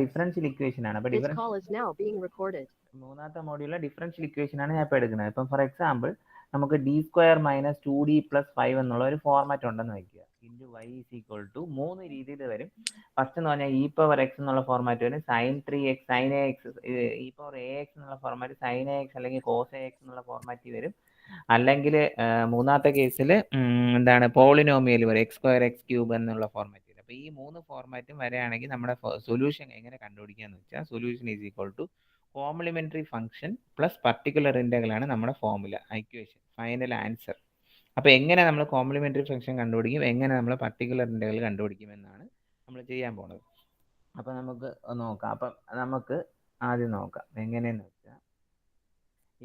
Differential equation ആണ്. അപ്പൊ മൂന്നാമത്തെ മോഡ്യൂളിലെ ഡിഫറൻഷ്യൽ ഇക്വേഷൻ ആണ് ഞാൻ ഇപ്പോൾ എടുക്കുന്നത്. ഇപ്പം ഫോർ എക്സാമ്പിൾ നമുക്ക് d² - 2d + 5 എന്നുള്ള ഒരു ഫോർമാറ്റ് ഉണ്ടെന്ന് വയ്ക്കുക. Into y is equal to 3 രീതിയിൽ വരും. ഫസ്റ്റ് എന്ന് പറഞ്ഞാൽ e⁻x എന്നുള്ള ഫോർമാറ്റ് വരും, sin3x, sin ax, e⁻ax എന്നുള്ള ഫോർമാറ്റ്, sin ax അല്ലെങ്കിൽ cos ax എന്നുള്ള ഫോർമാറ്റ് വരും. അല്ലെങ്കിൽ മൂന്നാമത്തെ കേസിൽ എന്താണ് പോളിനോമിയൽ വരും, x² x³ എന്നുള്ള ഫോർമാറ്റ് വരും. അപ്പോൾ ഈ 3 ഫോർമാറ്റും വരികയാണെങ്കിൽ നമ്മുടെ സൊല്യൂഷൻ എങ്ങനെ കണ്ടുപിടിക്കാന്ന് വെച്ചാൽ solution is equal to complementary function plus particular integral ആണ് നമ്മുടെ ഫോർമുല, ഇക്വേഷൻ, ഫൈനൽ ആൻസർ. അപ്പോൾ എങ്ങനെ നമ്മൾ കോംപ്ലിമെന്ററി ഫംഗ്ഷൻ കണ്ടുപിടിക്കും, എങ്ങനെ നമ്മൾ പർട്ടിക്കുലർ ഇന്റഗ്രൽ കണ്ടുപിടിക്കും എന്നാണ് നമ്മൾ ചെയ്യാൻ പോകുന്നത്. അപ്പോൾ നമുക്ക് നോക്കാം. അപ്പം നമുക്ക് ആദ്യം നോക്കാം എങ്ങനെയെന്ന് വെച്ചാൽ,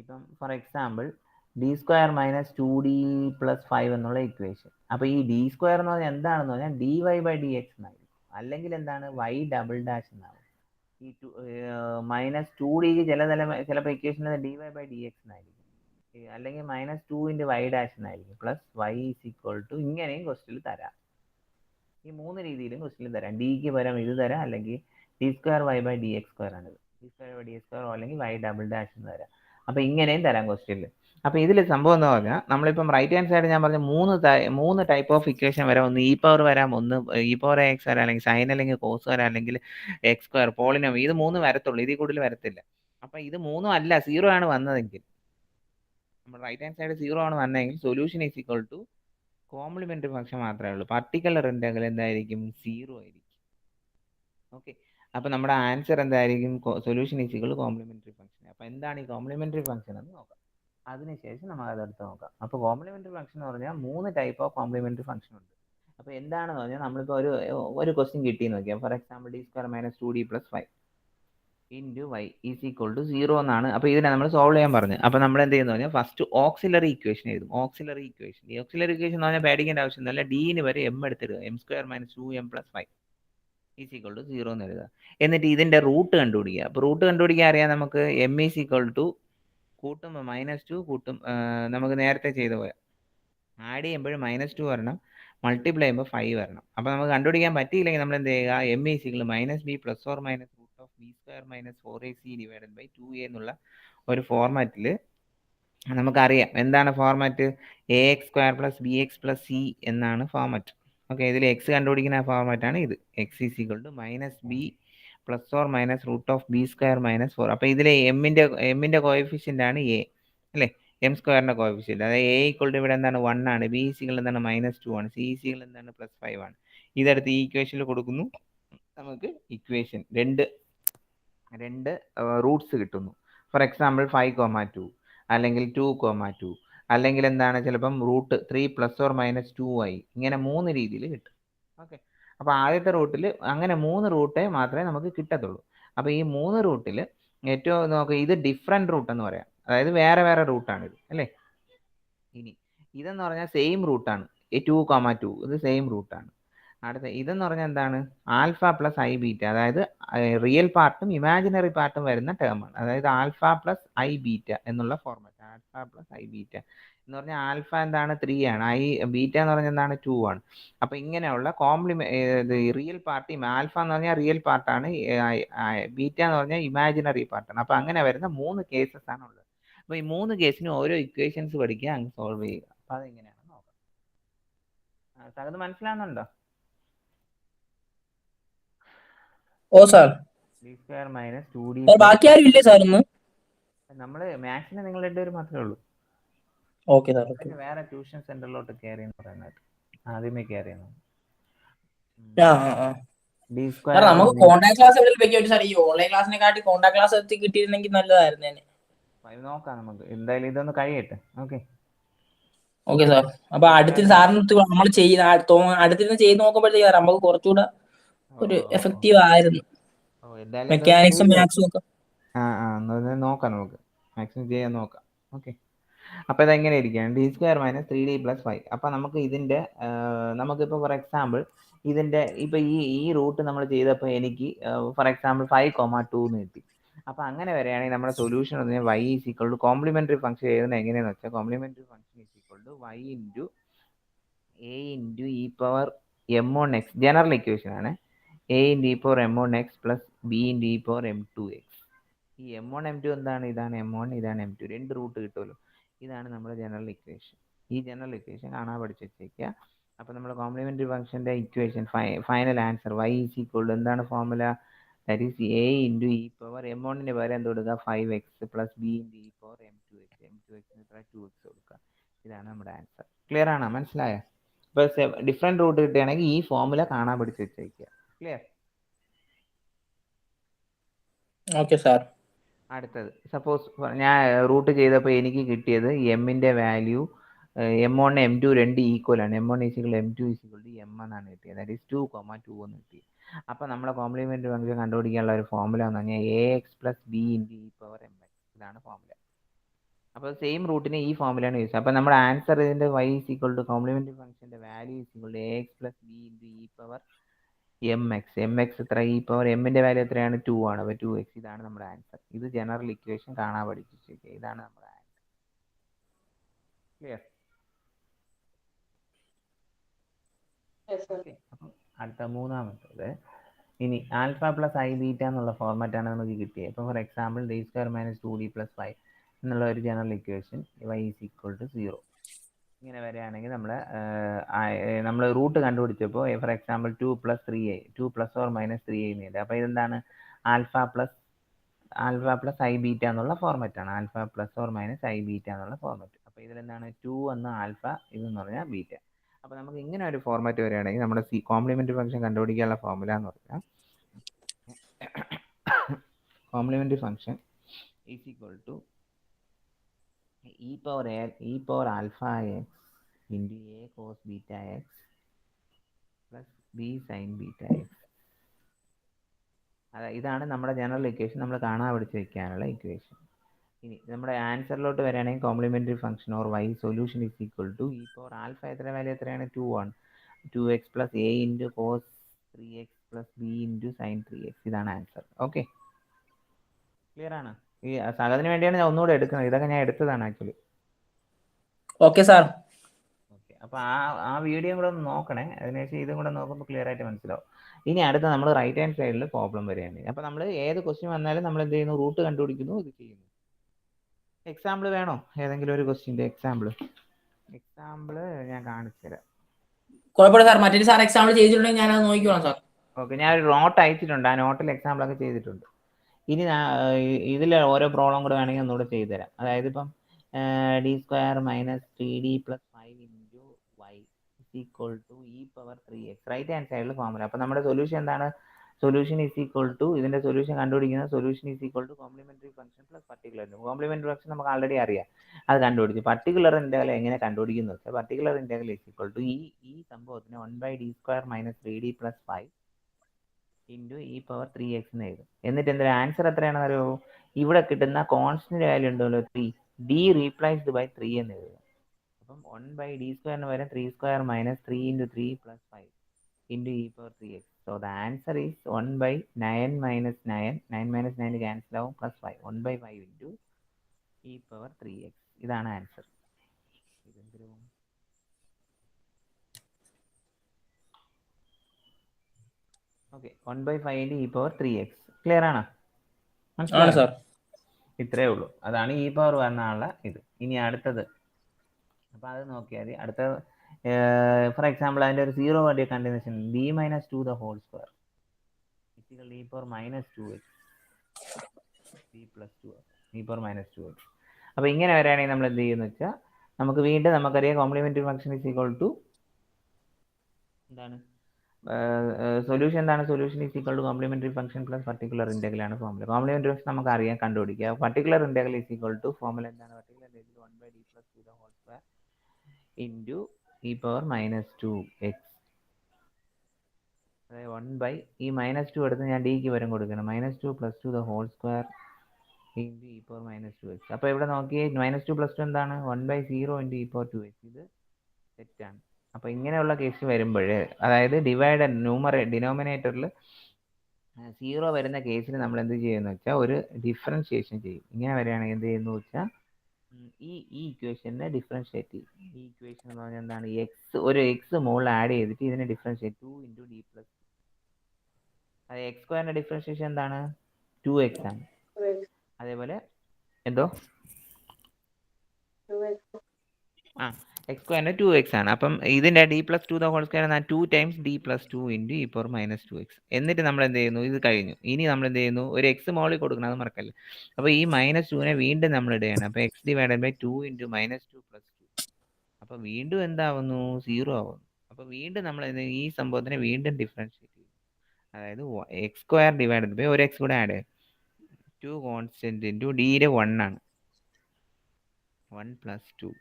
ഇപ്പം ഫോർ എക്സാമ്പിൾ d² - 2d + 5 എന്നുള്ള ഇക്വേഷൻ. അപ്പോൾ ഈ d² എന്ന് പറഞ്ഞാൽ എന്താണെന്ന് പറഞ്ഞാൽ dy/dx എന്നായിരിക്കും, അല്ലെങ്കിൽ എന്താണ് y ഡബിൾ ഡാഷ് എന്നാവും. ഈ -2d ചിലപ്പോൾ ഇക്വേഷൻ dy/dx എന്നായിരിക്കും, അല്ലെങ്കിൽ -2 × y ഡാഷ് എന്നായിരിക്കും, plus y is equal to ഇങ്ങനെയും ക്വസ്റ്റിൽ തരാം. ഈ 3 രീതിയിലും ക്വസ്റ്റിൽ തരാം. ഡിക്ക് പകരം ഇത് തരാം, അല്ലെങ്കിൽ d² y/dx² ആണിത്, d²/dx² അല്ലെങ്കിൽ y ഡബിൾ ഡാഷ് എന്ന് തരാം. അപ്പോൾ ഇങ്ങനെയും തരാം ക്വസ്റ്റ്യനിൽ. അപ്പോൾ ഇതിൽ സംഭവം എന്ന് പറഞ്ഞാൽ നമ്മളിപ്പം റൈറ്റ് ഹാൻഡ് സൈഡ് ഞാൻ പറഞ്ഞ മൂന്ന് ടൈപ്പ് ഓഫ് ഇക്വേഷൻ വരാം. ഒന്ന് e⁻ വരാം, ഒന്ന് e⁻x വരാം, അല്ലെങ്കിൽ സൈൻ അല്ലെങ്കിൽ കോസ് വരാം, അല്ലെങ്കിൽ x², പോളിനോമിയൽ. ഇത് 3 വരത്തുള്ളൂ, ഇതിൽ കൂടുതൽ വരത്തില്ല. അപ്പം ഇത് 3 അല്ല, 0 ആണ് വന്നതെങ്കിൽ, നമ്മൾ റൈറ്റ് ഹാൻഡ് സൈഡ് 0 ആണ് വന്നതെങ്കിൽ solution is equal to complementary function മാത്രമേ ഉള്ളൂ. പർട്ടിക്കുലർ ഇന്റഗ്രൽ എന്തായിരിക്കും? 0 ആയിരിക്കും. ഓക്കെ, അപ്പോൾ നമ്മുടെ ആൻസർ എന്തായിരിക്കും? Solution is equal to complementary function. അപ്പോൾ എന്താണ് ഈ കോംപ്ലിമെന്ററി ഫംഗ്ഷൻ എന്ന് നോക്കാം, അതിനുശേഷം നമ്മൾ അതെടുത്ത് നോക്കാം. അപ്പോൾ കോംപ്ലിമെന്ററി ഫംഗ്ഷൻ എന്ന് പറഞ്ഞാൽ 3 ടൈപ്പ് ഓഫ് കോംപ്ലിമെന്ററി ഫംഗ്ഷൻ ഉണ്ട്. അപ്പോൾ എന്താണെന്ന് പറഞ്ഞാൽ നമ്മളിപ്പോൾ ഒരു ക്വസ്റ്റ്യൻ കിട്ടിയെന്ന് നോക്കിയാൽ, for example d² - 2d + 5 into y is equal to 0 എന്നാണ്. അപ്പോൾ ഇതിനെ നമ്മൾ സോൾവ് ചെയ്യാൻ പറഞ്ഞു. അപ്പോൾ നമ്മൾ എന്ത് ചെയ്യുന്നു പറഞ്ഞാൽ ഫസ്റ്റ് ഓക്സിലറി ഇക്വേഷൻ എഴുതും. ഓക്സിലറി ഇക്വേഷൻ എന്ന് പറഞ്ഞാൽ പേടിക്കേണ്ട ആവശ്യമൊന്നുമില്ല, ഡിന് വരെ m എടുത്തിടുക, m² - 2m + 5 ഈസ് ഈക്വൽ ടു 0 എന്ന് എഴുതുക. എന്നിട്ട് ഇതിൻ്റെ റൂട്ട് കണ്ടുപിടിക്കുക. അപ്പോൾ റൂട്ട് കണ്ടുപിടിക്കാൻ അറിയാം നമുക്ക്, m ഈസ് ഈക്വൽ ടു കൂട്ടുമ്പോൾ -2 കൂട്ടും, നമുക്ക് നേരത്തെ ചെയ്ത പോലെ ആഡ് ചെയ്യുമ്പോൾ -2 വരണം, മൾട്ടിപ്ലൈ ചെയ്യുമ്പോൾ 5 വരണം. അപ്പോൾ നമുക്ക് കണ്ടുപിടിക്കാൻ പറ്റിയില്ലെങ്കിൽ നമ്മൾ എന്ത് ചെയ്യുക, m is equal -b + or - √b² - 4ac / 2a എന്നുള്ള ഒരു ഫോർമാറ്റിൽ നമുക്കറിയാം. എന്താണ് ഫോർമാറ്റ്? ax² + bx + c എന്നാണ് ഫോർമാറ്റ്. ഓക്കെ, ഇതിൽ എക്സ് കണ്ടുപിടിക്കുന്ന ഫോർമാറ്റാണ് ഇത്. X is equal to -b + or - √b² - 4. അപ്പോൾ ഇതിൽ എമ്മിൻ്റെ കോഎഫിഷ്യൻ്റ് ആണ് a അല്ലേ, m²ൻ്റെ കോഎഫിഷ്യൻ്റ്. അതായത് a ഈക്വൽ ടു ഇവിടെ എന്താണ് 1 ആണ്, b ഈസ് ഈക്വൽ എന്താണ് -2 ആണ്, c ഈസ് ഈക്വൽ എന്താണ് +5 ആണ്. ഇതെടുത്ത് ഈ ഇക്വേഷനിൽ കൊടുക്കുന്നു, നമുക്ക് ഇക്വേഷൻ രണ്ട് റൂട്ട്സ് കിട്ടുന്നു. ഫോർ എക്സാമ്പിൾ 5,2 അല്ലെങ്കിൽ 2,2 അല്ലെങ്കിൽ എന്താണ് ചിലപ്പം റൂട്ട് 3 + or - 2i, ഇങ്ങനെ 3 രീതിയിൽ കിട്ടും. ഓക്കെ, അപ്പോൾ ആദ്യത്തെ റൂട്ടിൽ അങ്ങനെ 3 റൂട്ടേ മാത്രമേ നമുക്ക് കിട്ടത്തുള്ളൂ. അപ്പോൾ ഈ 3 റൂട്ടിൽ ഏറ്റവും നോക്കുക, ഇത് ഡിഫറെൻറ്റ് റൂട്ട് എന്ന് പറയാം, അതായത് വേറെ റൂട്ടാണിത് അല്ലേ. ഇനി ഇതെന്ന് പറഞ്ഞാൽ സെയിം റൂട്ടാണ്, 2,2 ഇത് സെയിം റൂട്ടാണ്. അടുത്ത ഇതെന്ന് പറഞ്ഞാൽ എന്താണ്? ആൽഫ + i β, അതായത് റിയൽ പാർട്ടും ഇമാജിനറി പാർട്ടും വരുന്ന ടേമാണ്. അതായത് ആൽഫ + i β എന്നുള്ള ഫോർമാറ്റ്. ആൽഫ + i β എന്ന് പറഞ്ഞാൽ ആൽഫ എന്താണ് 3 ആണ്, ബീറ്റ എന്ന് പറഞ്ഞാൽ എന്താണ് 2 ആണ്. അപ്പോൾ ഇങ്ങനെയുള്ള റിയൽ പാർട്ട്, ആൽഫ എന്ന് പറഞ്ഞാൽ റിയൽ പാർട്ടാണ്, ബീറ്റ എന്ന് പറഞ്ഞാൽ ഇമാജിനറി പാർട്ടാണ്. അപ്പോൾ അങ്ങനെ വരുന്ന 3 കേസസ് ആണ് ഉള്ളത്. അപ്പോൾ ഈ 3 കേസിനും ഓരോ ഇക്വേഷൻസ് പഠിക്കുക, അങ്ങ് സോൾവ് ചെയ്യുക. അപ്പോൾ അതെങ്ങനെയാണെന്ന് നോക്കാം. അത് മനസ്സിലാവുന്നുണ്ടോ? ഓ സാർ, d² - 2d ബാക്കി ആരും ഇല്ലേ സാർ ഇന്ന്? നമ്മള് മാത്സിന് നിങ്ങൾ 2 പേര് മാത്രമേ ഉള്ളൂ. Okay sir. വേറെ ട്യൂഷൻ സെന്ററിലോട്ട് കയറി എന്ന് പറയുന്നത് ആദ്യമേ കയറിയാണ്. നമുക്ക് കോണ്ടാക്ട് ക്ലാസ് എവിടെ വെക്കും സാർ? ഈ ഓൺലൈൻ ക്ലാസ്സിനെക്കാട്ടി കോണ്ടാക്ട് ക്ലാസ് എത്തി കിട്ടിയിരുന്നെങ്കിൽ നല്ലതായിരുന്നു. നോക്കാം, നമുക്ക് എന്തായാലും ഇതൊന്ന് കഴിയട്ടെ. Okay okay sir. അപ്പൊ അടുത്ത സാറിന് നമ്മൾ അടുത്തിരുന്ന് ചെയ്ത് നോക്കുമ്പോഴത്തേക്ക് നമുക്ക് കുറച്ചുകൂടെ ഒരു എഫക്റ്റീവ് ആയിരുന്നു മെക്കാനിക്സും മാത്സും ഒക്കെ. നോക്കാം, നമുക്ക് മാക്സിമം ചെയ്യാൻ നോക്കാം. ഓക്കെ, അപ്പോൾ ഇതെങ്ങനെ ഇരിക്കുകയാണ്? d² - 3d + 5. അപ്പോൾ നമുക്ക് ഇതിൻ്റെ നമുക്കിപ്പോൾ ഫോർ എക്സാമ്പിൾ ഇതിൻ്റെ ഇപ്പോൾ ഈ റൂട്ട് നമ്മൾ ചെയ്തപ്പോൾ എനിക്ക് ഫോർ എക്സാമ്പിൾ 5,2 എന്ന് കിട്ടി. അപ്പോൾ അങ്ങനെ വരികയാണെങ്കിൽ നമ്മുടെ സൊല്യൂഷൻ എന്ന് പറഞ്ഞാൽ y is equal to complementary function എഴുതുന്നത് എങ്ങനെയാണെന്ന് വെച്ചാൽ, complementary function is equal to y × a × e⁻m on x, general equation ആണ്. a into e power m1x plus b into e power m2x. ഈ m1 m2 എന്താണ്? ഇതാണ് m1, ഇതാണ് m2, രണ്ട് root കിട്ടുമല്ലോ. ഇതാണ് നമ്മുടെ ജനറൽ ഇക്വേഷൻ. ഈ ജനറൽ ഇക്വേഷൻ കാണാൻ പഠിച്ചു വെച്ചേക്കുക. അപ്പോൾ നമ്മൾ കോംപ്ലിമെന്ററി ഫംഗ്ഷന്റെ equation final answer y is equal to എന്താണ് formula? That is a into e power m1ന് പകരം എന്ത് കൊടുക്കുക? 5x plus b into e power m2x. m2x 2x കൊടുക്കുക. ഇതാണ് നമ്മുടെ ആൻസർ. ക്ലിയർ ആണോ? മനസ്സിലായോ? ഇപ്പോൾ ഡിഫറെൻറ്റ് റൂട്ട് കിട്ടുകയാണെങ്കിൽ ഈ ഫോർമുല കാണാൻ പഠിച്ച് വെച്ചേക്കുക. ക്ലിയർ? Okay sir. അടുത്തത് സപ്പോസ് ഞാൻ റൂട്ട് ചെയ്തപ്പോൾ എനിക്ക് കിട്ടിയത് എമ്മിൻ്റെ വാല്യൂ m1 m2 രണ്ട് ഈക്വൽ ആണ്. m1 is equal m2 is equal to m എന്നാണ് കിട്ടിയത്. ദാറ്റ് ഈസ് 2,2 എന്ന് കിട്ടി. അപ്പോൾ നമ്മളെ കോംപ്ലിമെൻ്ററി ഫംഗ്ഷൻ കണ്ടുപിടിക്കാനുള്ള ഒരു ഫോർമുല എന്ന് പറഞ്ഞാൽ ax plus b into e power mx. ഇതാണ് ഫോർമുല. അപ്പോൾ സെയിം റൂട്ടിന് ഈ ഫോർമുലയാണ് യൂസ്. അപ്പോൾ നമ്മുടെ ആൻസർ ഇതിൻ്റെ y ഈസിക്വൽ ടു കോംപ്ലിമെൻ്ററി ഫംഗ്ഷൻ്റെ value is equal to ax plus b into e power mx എത്ര? ഇ പവർ എമ്മിൻ്റെ വാല്യൂ എത്രയാണ്? 2 ആണ്. അപ്പോൾ 2x. ഇതാണ് നമ്മുടെ ആൻസർ. ഇത് ജനറൽ ഇക്വേഷൻ കാണാൻ പഠിപ്പിച്ചേക്കുക. ഇതാണ് നമ്മുടെ ആൻസർ. ക്ലിയർ? അപ്പം അടുത്ത മൂന്നാമത്തത് ഇനി ആൽഫ പ്ലസ് ഐ ബീറ്റ എന്നുള്ള ഫോർമാറ്റാണ് നമുക്ക് കിട്ടിയത്. ഇപ്പോൾ for example d square minus 2d plus 5 എന്നുള്ള ഒരു general equation y is equal to 0 ഇങ്ങനെ വരികയാണെങ്കിൽ നമ്മൾ റൂട്ട് കണ്ടുപിടിച്ചപ്പോൾ for example 2 plus 3a 2 plus or minus 3a എന്ന്. അപ്പോൾ ഇതെന്താണ്? ആൽഫ പ്ലസ് ഐ ബീറ്റ എന്നുള്ള ഫോർമാറ്റാണ്. Alpha plus or minus i beta എന്നുള്ള ഫോർമാറ്റ്. അപ്പോൾ ഇതിലെന്താണ്? 2 എന്ന ആൽഫ, ഇതെന്ന് പറഞ്ഞാൽ ബീറ്റ. അപ്പോൾ നമുക്ക് ഇങ്ങനെ ഒരു ഫോർമാറ്റ് വരികയാണെങ്കിൽ നമ്മുടെ കോംപ്ലിമെൻ്ററി ഫംഗ്ഷൻ കണ്ടുപിടിക്കാനുള്ള ഫോർമുല എന്ന് പറഞ്ഞാൽ complementary function is equal to e power alpha x into a cos beta x plus b sin beta x. ഇതാണ് നമ്മുടെ ജനറൽ ഇക്വേഷൻ. നമ്മൾ കാണാൻ പഠിച്ച് വെക്കാനുള്ള ഇക്വേഷൻ. ഇനി നമ്മുടെ ആൻസറിലോട്ട് വരികയാണെങ്കിൽ complementary function or y solution is equal to e power alpha എത്ര വാല്യൂ എത്രയാണ്? 2 ആണ്. 2x plus a into cos 3x plus b into sine 3x. ഇതാണ് ആൻസർ. ഓക്കെ, ക്ലിയർ ആണ്? ഈ സഹതിന് വേണ്ടിയാണ് ഞാൻ ഒന്നുകൂടെ എടുക്കുന്നത്. ഇതൊക്കെ ഞാൻ എടുത്തതാണ് ആക്ച്വലി. Okay sir. ഓക്കെ, അപ്പോൾ ആ വീഡിയോ കൂടെ ഒന്ന് നോക്കണേ. അതിനുശേഷം ഇതും കൂടെ നോക്കുമ്പോൾ ക്ലിയർ ആയിട്ട് മനസ്സിലാവും. ഇനി അടുത്ത നമ്മൾ റൈറ്റ് ഹാൻഡ് സൈഡിൽ പ്രോബ്ലം വരികയാണ്. അപ്പോൾ നമ്മൾ ഏത് ക്വസ്റ്റ്യൻ വന്നാലും നമ്മൾ എന്ത് ചെയ്യുന്നു? റൂട്ട് കണ്ടുപിടിക്കുന്നു, ഇത് ചെയ്യുന്നു. എക്സാമ്പിൾ വേണോ? ഏതെങ്കിലും ഒരു ക്വസ്റ്റ്യൻ്റെ എക്സാമ്പിൾ ഞാൻ കാണിച്ചു തരാം. കുഴപ്പമില്ല സാർ. മറ്റൊരു സാർ എക്സാമ്പിൾ ചെയ്തിട്ടുണ്ടെങ്കിൽ ഞാൻ അത് നോക്കിക്കോളാം സാർ. ഓക്കെ, ഞാൻ ഒരു നോട്ട് അയച്ചിട്ടുണ്ട്. ആ നോട്ടിൽ എക്സാമ്പിളൊക്കെ ചെയ്തിട്ടുണ്ട്. ഇനി ഇതിൽ ഓരോ പ്രോബ്ലം കൂടെ വേണമെങ്കിൽ ഒന്നുകൂടെ ചെയ്തു തരാം. അതായത് ഇപ്പം D square minus 3d plus 5 into y equal to e power 3x. Right hand സൈഡിൽ ഫോർമുല. അപ്പോൾ നമ്മുടെ സൊല്യൂഷൻ എന്താണ്? സൊല്യൂഷൻ ഈസ് ഈക്വൽ ടു, ഇതിൻ്റെ സൊല്യൂഷൻ കണ്ടുപിടിക്കുന്ന solution is equal to complementary function plus particular. Complementary function നമുക്ക് already അറിയാം, അത് കണ്ടുപിടിച്ചു. പർട്ടിക്കുലർ ഇൻ്റഗ്രൽ എങ്ങനെ കണ്ടുപിടിക്കുന്നു വെച്ചാൽ particular integral is equal to ഈ സംഭവത്തിന് 1/d square minus 3d plus 5 into e power 3x എന്ന് എഴുതും. എന്നിട്ട് എന്തൊരു ആൻസർ എത്രയാണെന്ന് അറിയോ? ഇവിടെ കിട്ടുന്ന കോൺസ്റ്റന്റ് വാല്യൂ ഉണ്ടല്ലോ 3, d റീപ്ലേസ്ഡ് ബൈ 3 എന്ന് എഴുതുക. അപ്പം 1/d സ്ക്വയറിന് പകരം 3 square minus 3 into 3 plus 5 into e power 3x. So the answer is 1/9 minus 9 minus 9 cancel ആവും, plus 5 1/5 into e power 3x. ഇതാണ് answer. Okay, 1/5 into e power 3x. Clear ആണോ? ആണ് sir. ഇത്രയേ ഉള്ളൂ. അതാണ് ഇ പവർ വരാനുള്ള ഇത്. ഇനി അടുത്തത്, അപ്പോൾ അത് നോക്കിയാൽ അടുത്തത് ഫോർ എക്സാമ്പിൾ അതിൻ്റെ ഒരു 0 വേണ്ടിയ കണ്ടിന്യൂഷൻ b minus 2 the whole square is equal e power minus 2x b plus 2 e power minus 2x. അപ്പോൾ ഇങ്ങനെ വരികയാണെങ്കിൽ നമ്മൾ എന്ത് ചെയ്യുമെന്ന് വെച്ചാൽ നമുക്ക് വീണ്ടും നമുക്കറിയാം complementary function is equal to എന്താണ്? സൊല്യൂഷൻ എന്താണ്? Solution is equal to complementary function plus particular integral ആണ് ഫോർമുല. കോംപ്ലിമെൻ്ററി ഫംഗ്ഷൻ നമുക്ക് അറിയാം, കണ്ടുപിടിക്കുക. Particular integral is equal to formula എന്താണ്? Particular integral 1/d plus 2 the whole square into e power minus 2x. അതായത് 1 ഈ minus 2 എടുത്ത് ഞാൻ ഡിക്ക് വരും കൊടുക്കണം. Minus 2 plus 2 the whole square into e power minus 2x. അപ്പോൾ ഇവിടെ നോക്കിയേ മൈനസ് 2 പ്ലസ് 2 എന്താണ്? 1/0 ഇൻറ്റു ഇ പവർ 2x. ഇത് തെറ്റാണ്. അപ്പോൾ ഇങ്ങനെയുള്ള കേസ് വരുമ്പോൾ, അതായത് ഡിനോമിനേറ്ററിൽ 0 വരുന്ന കേസിൽ നമ്മൾ എന്ത് ചെയ്യുമെന്ന് വെച്ചാൽ ഒരു ഡിഫറൻഷിയേഷൻ ചെയ്യും. ഇങ്ങനെ വരികയാണെങ്കിൽ എന്ത് ചെയ്യുന്നു വെച്ചാൽ ഈ ഇക്വേഷനെ ഡിഫറൻഷിയേറ്റ് ചെയ്യും. ഈ ഇക്വേഷൻ എന്ന് പറഞ്ഞാൽ എന്താണ്? ഒരു എക്സ് മുകളിൽ ആഡ് ചെയ്തിട്ട് ഇതിനെ ഡിഫറൻഷിയേറ്റ് 2 ഇൻറ്റു ഡി പ്ലസ് അത് എക്സ് സ്ക്വയറിന്റെ ഡിഫറൻഷിയേഷൻ എന്താണ്? 2x ആണ്. അതേപോലെ എന്തോ ആ എക്സ് സ്ക്വയറിന്റെ 2x ആണ്. അപ്പം ഇതിന്റെ d + 2 ഹോൾ സ്ക്വയർ എന്നാൽ 2 ടൈംസ് d + 2 × e ⁻ -2x. എന്നിട്ട് നമ്മൾ എന്ത് ചെയ്യുന്നു? ഇത് കഴിഞ്ഞു. ഇനി നമ്മൾ എന്ത് ചെയ്യുന്നു? ഒരു എക്സ് മോളിൽ കൊടുക്കണം, അത് മറക്കല്ലേ. അപ്പോൾ ഈ -2നെ വീണ്ടും നമ്മൾ ഇടുകയാണ്. അപ്പോൾ x / 2 × -2 + 2. അപ്പോൾ വീണ്ടും എന്താവുന്നു? 0 ആവുന്നു. അപ്പോൾ വീണ്ടും നമ്മൾ ഈ സംഭവത്തിനെ വീണ്ടും ഡിഫറൻഷിയേറ്റ് ചെയ്യും. അതായത് എക്സ് സ്ക്വയർ ഡിവൈഡഡ് ബൈ ഒരു എക്സ് കൂടെ ആഡ് ചെയ്യും. 2 കോൺസ്റ്റന്റ് ഇൻറ്റു ഡിയുടെ 1 ആണ്. 1 + 2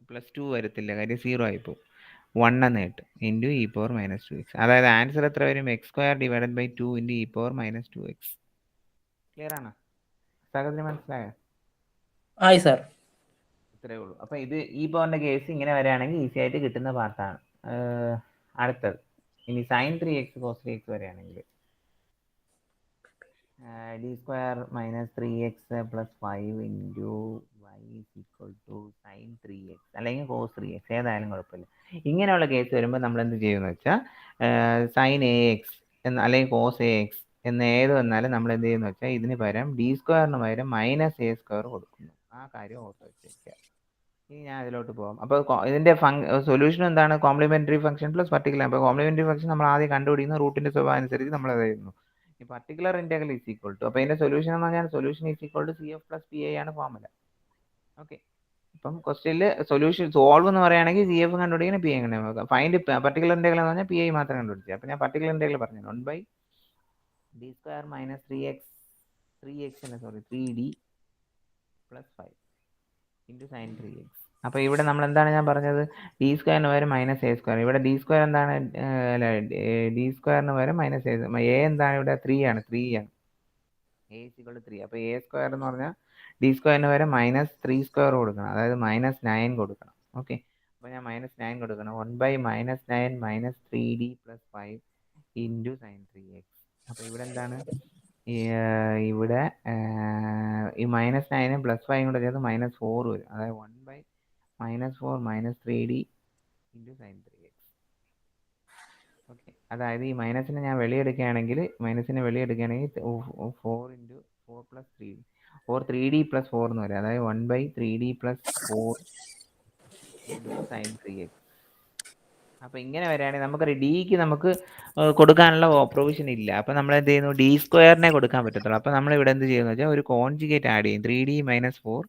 +2 വരത്തില്ല, കാര്യം 0 ആയിപ്പോൾ. 1 എന്ന് കിട്ടും ഇൻറ്റു e ⁻ -2x. അതായത് ആൻസർ എത്ര വരും? X square divided by 2 × e ⁻ -2x. Clear ആണോ? സാഗതിന് മനസ്സിലായോ? ആയി സാർ. ഇത്രയേ ഉള്ളൂ. അപ്പോൾ ഇത് ഈ പവറിന്റെ കേസ് ഇങ്ങനെ വരികയാണെങ്കിൽ ഈസി ആയിട്ട് കിട്ടുന്ന പാർട്ടാണ്. അടുത്തത് ഇനി sin 3x cos 3x വരികയാണെങ്കിൽ d² - 3x + 5 × y = sin 3x അല്ലെങ്കിൽ cos 3x, ഏതായാലും കുഴപ്പമില്ല. ഇങ്ങനെയുള്ള കേസ് വരുമ്പോൾ നമ്മൾ എന്ത് ചെയ്യുമെന്ന് വെച്ചാൽ sin ax അല്ലെങ്കിൽ cos ax എന്ന് ഏത് വന്നാലും നമ്മൾ എന്ത് ചെയ്യുമെന്ന് വെച്ചാൽ ഇതിന് പകരം d² പകരം -a² കൊടുക്കുന്നു. ആ കാര്യം ഓർത്ത് വെച്ചേക്കുക. ഇനി ഞാൻ അതിലോട്ട് പോകാം. അപ്പോൾ ഇതിന്റെ സൊല്യൂഷൻ എന്താണ്? Complementary function plus particular. അപ്പോൾ കോംപ്ലിമെന്ററി ഫംഗ്ഷൻ നമ്മൾ ആദ്യം കണ്ടുപിടിക്കുന്ന റൂട്ടിന്റെ സ്വഭാവം അനുസരിച്ച് നമ്മൾ അതായിരുന്നു. ഈ particular integral is equal to, അപ്പോൾ ഇതിന്റെ സൊല്യൂഷൻ എന്ന് പറഞ്ഞാൽ solution is equal to CF + PI ആണ് ഫോർമുല. ഓക്കെ, അപ്പം ക്വസ്റ്റ്യനിൽ സൊല്യൂഷൻ സോൾവ് എന്ന് പറയുകയാണെങ്കിൽ CF കണ്ടുപിടിക്കണം, PI കണ്ടുപിടിക്കണം. ഫൈൻഡ് പർട്ടിക്കുലർ ഇന്റഗ്രൽ എന്ന് പറഞ്ഞാൽ PI മാത്രം കണ്ടുപിടിച്ചത്. അപ്പോൾ ഞാൻ പർട്ടിക്കുലർ ഇന്റഗ്രൽ പറഞ്ഞു 1/d² - 3d + 5 × sin 3x. അപ്പോൾ ഇവിടെ നമ്മൾ എന്താണ് ഞാൻ പറഞ്ഞത്? d² പകരം -a². ഇവിടെ d² എന്താണ്? അല്ല, d² പകരം -a എന്താണ്? ഇവിടെ 3 ആണ്. a = 3. അപ്പോൾ a² എന്ന് പറഞ്ഞാൽ d² പകരം -3² കൊടുക്കണം, അതായത് -9 കൊടുക്കണം. ഓക്കെ, അപ്പോൾ ഞാൻ -9 കൊടുക്കണം. 1/-9 - 3d + 5 × sin 3x. അപ്പോൾ ഇവിടെ എന്താണ്? ഇവിടെ ഈ -9 +5 കൂടെ ചേർത്ത് -4 വരും. അതായത് 1/-4 - 3d × sin 3x. ഓക്കെ, അതായത് ഈ മൈനസിനെ ഞാൻ വെളിയെടുക്കുകയാണെങ്കിൽ 4 × 4 + 3d 3d + 4 എന്ന് വരും. അതായത് 1/3d + 4 × sin 3x. അപ്പോൾ ഇങ്ങനെ വരികയാണെങ്കിൽ നമുക്കൊരു ഡിക്ക് നമുക്ക് കൊടുക്കാനുള്ള പ്രൊവിഷൻ ഇല്ല. അപ്പോൾ നമ്മൾ എന്ത് ചെയ്യുന്നു? d² കൊടുക്കാൻ പറ്റത്തുള്ളൂ. അപ്പോൾ നമ്മൾ ഇവിടെ എന്ത് ചെയ്യുന്നു വെച്ചാൽ ഒരു കോൺജുഗേറ്റ് ആഡ് ചെയ്യും. 3d - 4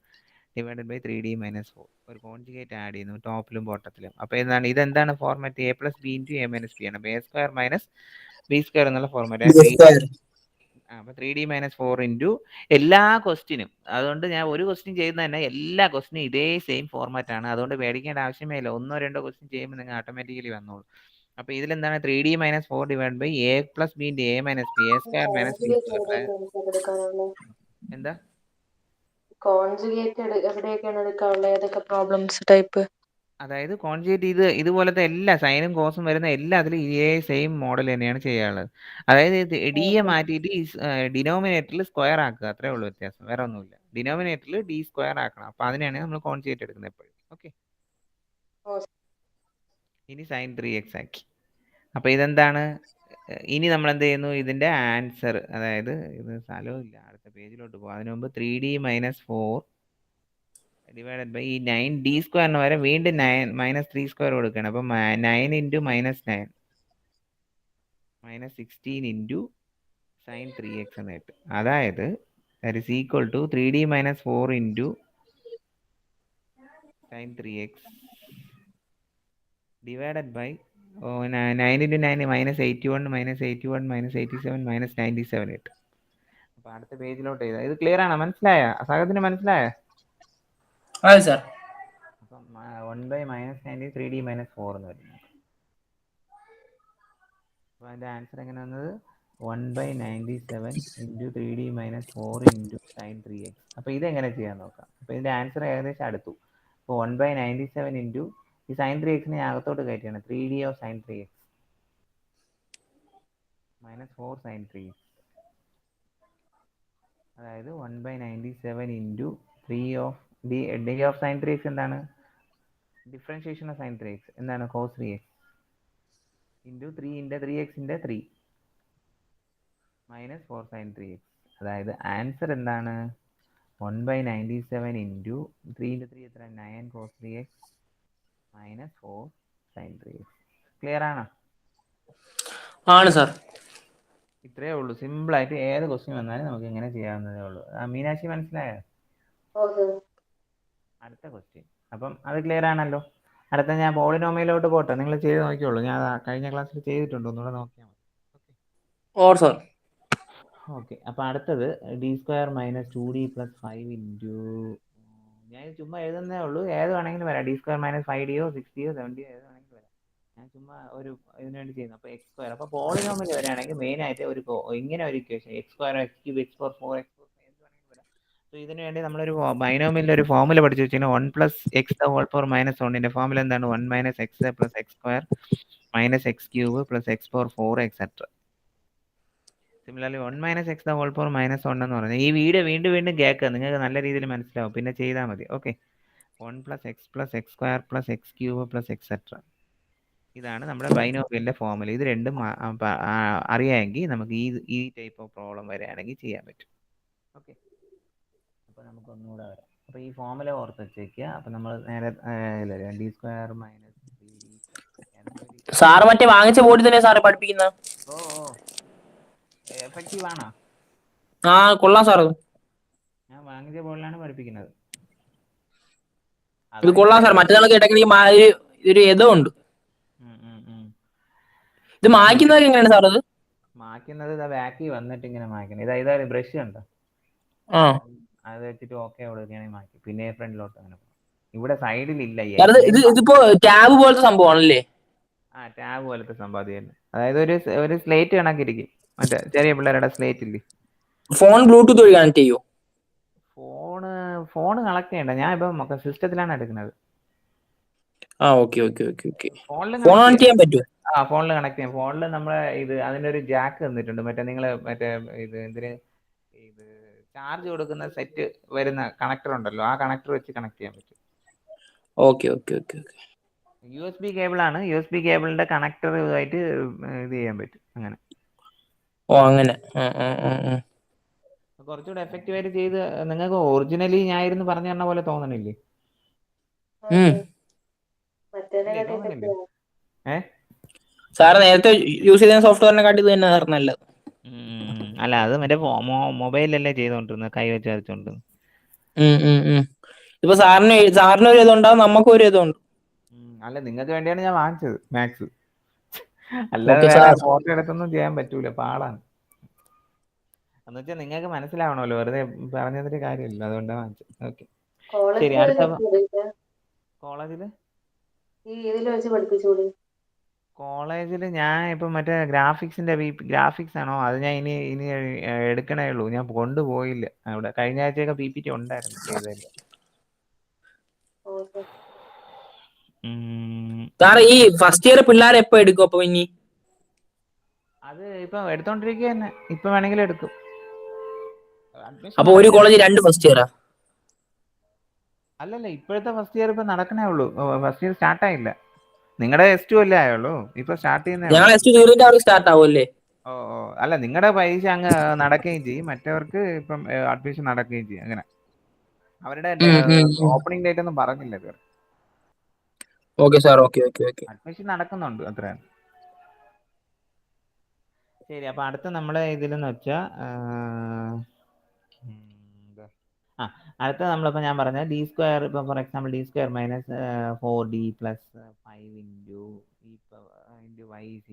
/ 3d - 4 ഒരു കോൺജുഗേറ്റ് ആഡ് ചെയ്യുന്നു ടോപ്പിലും ബോട്ടത്തിലും. അപ്പോൾ ഇതെന്താണ് format? a + b × a - b ആണ്. അപ്പോൾ a² - b² എന്നുള്ള ഫോർമാറ്റ്. അപ്പോൾ 3d - 4 × എല്ലാ ക്വസ്റ്റിനും. അതുകൊണ്ട് ഞാൻ ഒരു ക്വസ്റ്റ്യൻ ചെയ്യുന്ന തന്നെ എല്ലാ ക്വസ്റ്റിനും ഇതേ സെയിം ഫോർമാറ്റ് ആണ്. അതുകൊണ്ട് പേടിക്കേണ്ട ആവശ്യമേ ഇല്ല. 1-2 ക്വസ്റ്റ്യൻ ചെയ്യുമ്പോൾ നിങ്ങൾ ഓട്ടോമാറ്റിക്കലി വന്നോളൂ. അപ്പോൾ ഇതിലെന്താണ്? 3d - 4 / a + b × a - b a²-b². എന്താ കോൺജുഗേറ്റ് എവിടെയൊക്കെയാണ് എടുക്കാനുള്ളത്? ഏതൊക്കെ പ്രോബ്ലംസ് ടൈപ്പ്? അതായത് കോൺജുഗേറ്റ് ഇതുപോലത്തെ എല്ലാ സൈനും കോസും വരുന്ന എല്ലാത്തിലും ഇതേ സെയിം മോഡൽ തന്നെയാണ് ചെയ്യാനുള്ളത്. അതായത് ഡിയെ മാറ്റിയിട്ട് ഈ ഡിനോമിനേറ്ററിൽ സ്ക്വയർ ആക്കുക, അത്രേ ഉള്ളൂ വ്യത്യാസം, വേറെ ഒന്നുമില്ല. ഡിനോമിനേറ്ററിൽ d² ആക്കണം. അപ്പോൾ അതിനാണ് നമ്മൾ കോൺജുഗേറ്റ് എടുക്കുന്നത് എപ്പോഴും. ഓക്കെ, ഇനി sin 3x ആക്കി. അപ്പോൾ ഇതെന്താണ്? ഇനി നമ്മൾ എന്ത് ചെയ്യുന്നു? ഇതിന്റെ ആൻസർ, അതായത് ഇത് സ്ഥലമില്ല, അടുത്ത പേജിലോട്ട് പോകും. അതിനു മുമ്പ് 3d - 4 ഡിവൈഡഡ് ബൈ ഈ 9d² വരെ വീണ്ടും -3² കൊടുക്കണം. അപ്പം 9 × -9 -16 × sin 3x എന്ന് കിട്ടും. അതായത് that is equal to 3d - 4 × sin 3x divided by 9 × 9 -81 -87 -97 കിട്ടും. അപ്പൊ അടുത്ത പേജിലോട്ട് ചെയ്താൽ ഇത് ക്ലിയർ ആണോ? മനസ്സിലായോ? സാഗത്തിന് മനസ്സിലായോ? അതെ സാർ. അപ്പം 1/-90 3d - 4 എന്ന് വരുന്നത്. അപ്പോൾ അതിന്റെ ആൻസർ എങ്ങനെ വന്നത്? 1/97 × 3d - 4 × sin 3x. അപ്പോൾ ഇതെങ്ങനെ ചെയ്യാൻ നോക്കാം. അപ്പോൾ ഇതിന്റെ ആൻസർ ഏകദേശം അടുത്തു. അപ്പോൾ 1/97 × ഈ sin 3x അകത്തോട്ട് കയറ്റിയാണ് 3d of sin 3x -4 sin 3x. അതായത് 1/97 × 3 of d of sin 3x എന്താണ്? ഡിഫറൻഷിയേഷൻ ഓഫ് sin 3x എന്താണ്? cos 3x × 3 × 3x × 3 minus 4 sign 3x. അതായത് ആൻസർ എന്താണ്? 1/97 ഇൻറ്റു 3 ഇൻറ്റു 3 എത്ര? 9 cos 3x minus 4 sign 3x. Clear ആണോ? ആണ് sir. ഇത്രയേ ഉള്ളൂ. സിമ്പിളായിട്ട് ഏത് ക്വസ്റ്റ്യൻ വന്നാലും നമുക്ക് ഇങ്ങനെ ചെയ്യാവുന്നതേ ഉള്ളൂ. മീനാക്ഷി മനസ്സിലായോ? അടുത്ത ക്വസ്റ്റ്യൻ. അപ്പം അത് ക്ലിയർ ആണല്ലോ. അടുത്ത ഞാൻ പോളിനോമിയലോട്ട് പോട്ടെ, നിങ്ങൾ ചെയ്ത് നോക്കിയോളൂ. ഞാൻ കഴിഞ്ഞ ക്ലാസ്സിൽ ചെയ്തിട്ടുണ്ട്, ഒന്നുകൂടെ നോക്കിയാൽ മതി. Or sir. ഓക്കെ, അപ്പോൾ അടുത്തത് d² - 2d + 5 ഇൻറ്റു, ഞാൻ ചുമ്മാ എഴുതുന്നേ ഉള്ളൂ. ഏത് വേണമെങ്കിലും വരാം. d² - 5d 6d 7d ഏത് വേണമെങ്കിലും വരാം. ഞാൻ ചുമ്മാ ഒരു ഇതിനു വേണ്ടി ചെയ്യുന്നു. അപ്പോൾ x². അപ്പോൾ പോളിനോമിയൽ വരികയാണെങ്കിൽ മെയിൻ ആയിട്ട് ഇങ്ങനെ ഒരു equation x² x³ x4 4x എന്ത് വേണമെങ്കിലും വരാം. അപ്പോൾ ഇതിനു വേണ്ടി നമ്മളൊരു ബൈനോമിയലിൻ്റെ ഒരു ഫോമുല പഠിച്ചു വെച്ചാൽ 1 + x ⁴ - 1ന്റെ ഫോമുല എന്താണ്? 1 - x + x² - x³ + x4 4 etcetera. Similarly 1 - x ⁴ - 1 എന്ന് പറയുന്നത് ഈ വീഡിയോ വീണ്ടും വീണ്ടും കേൾക്കുക, നിങ്ങൾക്ക് നല്ല രീതിയിൽ മനസ്സിലാവും, പിന്നെ ചെയ്താൽ മതി. Okay, 1 + x + x² + x³ + etcetera. ഇതാണ് നമ്മുടെ ബൈനോമിയലിന്റെ ഫോമുല. ഇത് രണ്ടും അറിയാമെങ്കിൽ നമുക്ക് ഈ ടൈപ്പ് ഓഫ് പ്രോബ്ലം വരികയാണെങ്കിൽ ചെയ്യാൻ പറ്റും. ഓക്കെ, അപ്പോൾ നമുക്ക് ഒന്നുകൂടെ വരാം. അപ്പോൾ ഈ ഫോമുല ഓർത്ത് വെച്ചേക്കുക. അപ്പോൾ നമ്മൾ നേരെ d² - 3d സാറ് മറ്റേ വാങ്ങിച്ച ബോർഡിൽ തന്നെ സാറ് പഠിപ്പിക്കുന്ന? ഓ എഫക്റ്റീവ് ആണോ? ആ, കൊള്ളാം സാർ. ഞാൻ വാങ്ങിച്ച ബോർഡിലാണ് പഠിപ്പിക്കുന്നത്. ഇത് കൊള്ളാം സാർ. മറ്റന്നാൾ കേട്ടെങ്കിൽ ഒരു ഇതുണ്ട്. ഇത് മായ്ക്കുന്നതൊക്കെ എങ്ങനെയാണ് സാർ? അത് മായ്ക്കുന്നത് ബാക്കി വന്നിട്ട് ഇങ്ങനെ മായ്ക്കണം. ഇതൊരു ബ്രഷ് ഉണ്ടോ? അത് വെച്ചിട്ട് ഓക്കെ കൊടുക്കുകയാണെങ്കിൽ മായ്ക്കും. പിന്നെ ഫ്രണ്ടിലോട്ട് അങ്ങനെ പോകും. ഇവിടെ സൈഡിൽ ഇല്ല. ഇതിപ്പോ ടാബ് പോലത്തെ സംഭവമാണല്ലേ? ആ, ടാബ് പോലത്തെ സംഭവം തന്നെ. അതായത് ഒരു സ്ലേറ്റ് കണക്കിരിക്കും. മറ്റേ ചെറിയ പിള്ളേരുടെ സ്ലേറ്റ് ഇല്ലേ? ഫോൺ ബ്ലൂടൂത്ത് വഴി കണക്ട് ചെയ്യോ? ഫോൺ കണക്ട് ചെയ്യണ്ട. ഞാൻ ഇപ്പം സിസ്റ്റത്തിലാണ് എടുക്കുന്നത്. ഫോൺ കണക്ട് ചെയ്യാൻ പറ്റുമോ? ആ, ഫോണിൽ കണക്ട് ചെയ്യാം. ഫോണിൽ നമ്മളെ അതിന്റെ ഒരു ജാക്ക് തന്നിട്ടുണ്ട്. മറ്റേ ചാർജ് കൊടുക്കുന്ന സെറ്റ് വരുന്ന കണക്ടർ ഉണ്ടല്ലോ, ആ കണക്ടർ വെച്ച് കണക്ട് ചെയ്യാൻ പറ്റും. USB കേബിളാണ്. USB കേബിളിന്റെ കണക്ടറുമായിട്ട് ഇത് ചെയ്യാൻ പറ്റും. അങ്ങനെ കുറച്ചുകൂടെ എഫക്റ്റീവ് ആയിട്ട് ചെയ്ത് നിങ്ങൾക്ക് ഒറിജിനലി ഞാൻ ഇരുന്ന് പറഞ്ഞു തന്ന പോലെ തോന്നണില്ലേ? സാറ് നേരത്തെ യൂസ് ചെയ്ത സോഫ്റ്റ്വെയറിനെ കാട്ടി ഇത് തന്നെ സാർ നല്ലത്. അല്ല, അത് മറ്റേ മൊബൈലല്ലേ ചെയ്തോണ്ടിരുന്നത്, കൈ വെച്ച് വരച്ചോണ്ടിരുന്നത്. ഇപ്പൊ സാറിന് ഒരു ഇതുണ്ടാവും, നമുക്കും ഒരു ഇതുണ്ട്. അല്ല, നിങ്ങൾക്ക് വേണ്ടിയാണ് ഞാൻ വാങ്ങിച്ചത് മാത്സ്. അല്ലാതെ ഫോട്ടോ എടുത്തൊന്നും ചെയ്യാൻ പറ്റൂല, പാടാണ്. എന്ന് വെച്ചാൽ നിങ്ങൾക്ക് മനസ്സിലാവണമല്ലോ, വെറുതെ പറഞ്ഞതിന്റെ കാര്യമില്ല, അതുകൊണ്ടാണ് വാങ്ങിച്ചത്. ഓക്കെ, ശരി. അടുത്ത കോളേജിൽ ഞാൻ ഇപ്പം മറ്റേ ഗ്രാഫിക്സ് ആണോ അത് ഞാൻ ഇനി എടുക്കണേ ഉള്ളൂ. ഞാൻ കൊണ്ടുപോയില്ല. അവിടെ കഴിഞ്ഞ ആഴ്ചയൊക്കെ PPT ഉണ്ടായിരുന്നു ചെയ്തതില്ല. സാറേ, ഈ ഫസ്റ്റ് ഇയർ പിള്ളേരെ എപ്പോ എടുക്കും? അപ്പൊ ഇനി അത് ഇപ്പൊ എടുത്തോണ്ടിരിക്കുക തന്നെ. ഇപ്പൊ വേണമെങ്കിലും എടുക്കും. അപ്പൊ ഒരു കോളേജ് 2 ഫസ്റ്റ് ഇയറാ? അല്ലല്ല, ഇപ്പോഴത്തെ ഫസ്റ്റ് ഇയർ ഇപ്പൊ നടക്കണേ ഉള്ളൂ. ഫസ്റ്റ് ഇയർ സ്റ്റാർട്ട് ആയില്ല. നിങ്ങളുടെ S2 അല്ലേ ആയുള്ളൂ, ഇപ്പൊ സ്റ്റാർട്ട് ചെയ്യുന്നേ. സ്റ്റാർട്ട് ആവുമല്ലേ? അല്ല, നിങ്ങളുടെ പരീക്ഷ അങ്ങ് നടക്കുകയും ചെയ്യും, മറ്റവർക്ക് ഇപ്പം അഡ്മിഷൻ നടക്കുകയും ചെയ്യും. അങ്ങനെ അവരുടെ ഓപ്പണിംഗ് ഡേറ്റ് ഒന്നും പറഞ്ഞില്ല ഇതുവരെ. അഡ്മിഷൻ നടക്കുന്നുണ്ട്, അത്രയാണ്. ശരി, അപ്പൊ അടുത്ത നമ്മളെ ഇതിലെന്ന് വെച്ചാ അടുത്ത നമ്മളിപ്പോൾ ഞാൻ പറഞ്ഞ d², ഇപ്പൊ four example d² - 4d + 5 into y =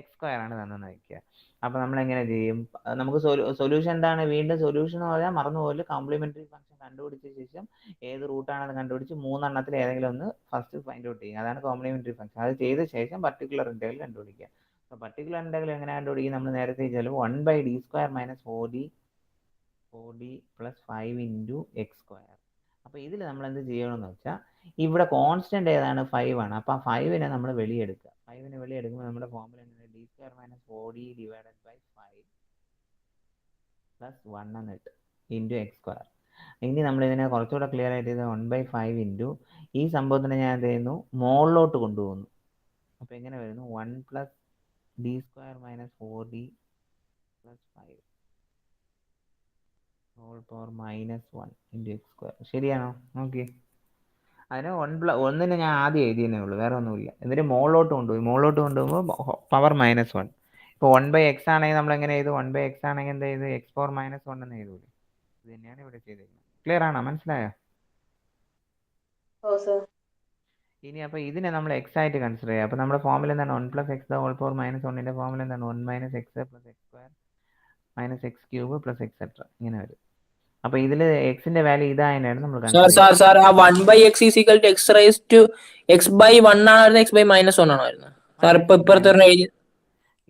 x² ആണ് തന്നെന്ന് വയ്ക്കുക. അപ്പൊ നമ്മൾ എങ്ങനെ ചെയ്യും? നമുക്ക് സൊല്യൂഷൻ എന്താണ്? വീണ്ടും സൊല്യൂഷൻ എന്ന് പറഞ്ഞാൽ മറന്നുപോലെ കോംപ്ലിമെന്ററി ഫംഗ്ഷൻ കണ്ടുപിടിച്ച ശേഷം ഏത് റൂട്ടാണെന്ന് കണ്ടുപിടിച്ച് 3 എണ്ണത്തിൽ ഏതെങ്കിലും ഒന്ന് ഫസ്റ്റ് ഫൈൻഡ് ഔട്ട് ചെയ്യുക. അതാണ് കോംപ്ലിമെന്ററി ഫംഗ്ഷൻ. അത് ചെയ്ത ശേഷം പർട്ടിക്കുലർ ഇന്റഗ്രൽ കണ്ടുപിടിക്കുക. അപ്പോൾ പർട്ടിക്കുലർ ഇന്റഗ്രൽ എങ്ങനെ കണ്ടുപിടിക്കും? നമ്മൾ നേരത്തെ ചെയ്താലും 1/d² - 4d + 5 ഇൻറ്റു x². അപ്പോൾ ഇതിൽ നമ്മൾ എന്ത് ചെയ്യണമെന്ന് വെച്ചാൽ, ഇവിടെ കോൺസ്റ്റന്റ് ഏതാണ്? 5 ആണ്. അപ്പോൾ ആ 5നെ നമ്മൾ വെളിയെടുക്കുക. 5നെ വെളിയെടുക്കുമ്പോൾ നമ്മുടെ ഫോർമുല d² - 4d / 5 + 1 എന്ന് കിട്ടും ഇൻറ്റു x². ഇനി നമ്മൾ ഇതിനെ കുറച്ചുകൂടെ ക്ലിയർ ആയിട്ട് ഇത് 1/5 ഇൻറ്റു ഈ സംഭവത്തിനെ ഞാൻ എന്ത് ചെയ്യുന്നു? മുകളിലോട്ട് കൊണ്ടുപോകുന്നു. അപ്പോൾ എങ്ങനെ വരുന്നു? 1 + d² - 4d plus 5 whole power -1 into x square. ശരിയാണോ? നോക്കി, അതിന് ഒന്നിന് ഞാൻ ആദ്യം എഴുതിയേ ഉള്ളൂ, വേറെ ഒന്നുമില്ല. എന്നിട്ട് മുകളിലോട്ട് കൊണ്ടുപോയി, മുകളിലോട്ട് കൊണ്ടുപോകുമ്പോൾ പവർ -1. ഇപ്പോൾ 1/x ആണെങ്കിൽ നമ്മൾ എങ്ങനെ ചെയ്തു? 1/x ആണെങ്കിൽ എന്താ ചെയ്തു? x⁻−1 എന്ന് എഴുതൂലേ? ഇത് തന്നെയാണ് ഇവിടെ ചെയ്തേക്കുന്നത്. ക്ലിയർ ആണോ? മനസ്സിലായോ? ഓ സർ. ഇനി അപ്പോൾ ഇതിനെ നമ്മൾ എക്സ് ആയിട്ട് കൺസിഡർ ചെയ്യുക. അപ്പോൾ നമ്മുടെ ഫോമിൽ എന്താണ്? 1 + x ഹോൾ പവർ -1ന്റെ ഫോമിൽ എന്താണ്? 1 - x + x² - x³ എക്സെട്ര ഇങ്ങനെ വരും. അപ്പോൾ ഇതിൽ എക്സിന്റെ വാല്യൂ ഇതായതിനാണ് നമ്മൾ കൺസിഡർ ചെയ്യുന്നത്. സാർ ആ 1/x = x/1 ആണോ x/-1 ആണോ വരുന്നത്? സാർ ഇപ്പൊ ഇപ്പുറത്തെ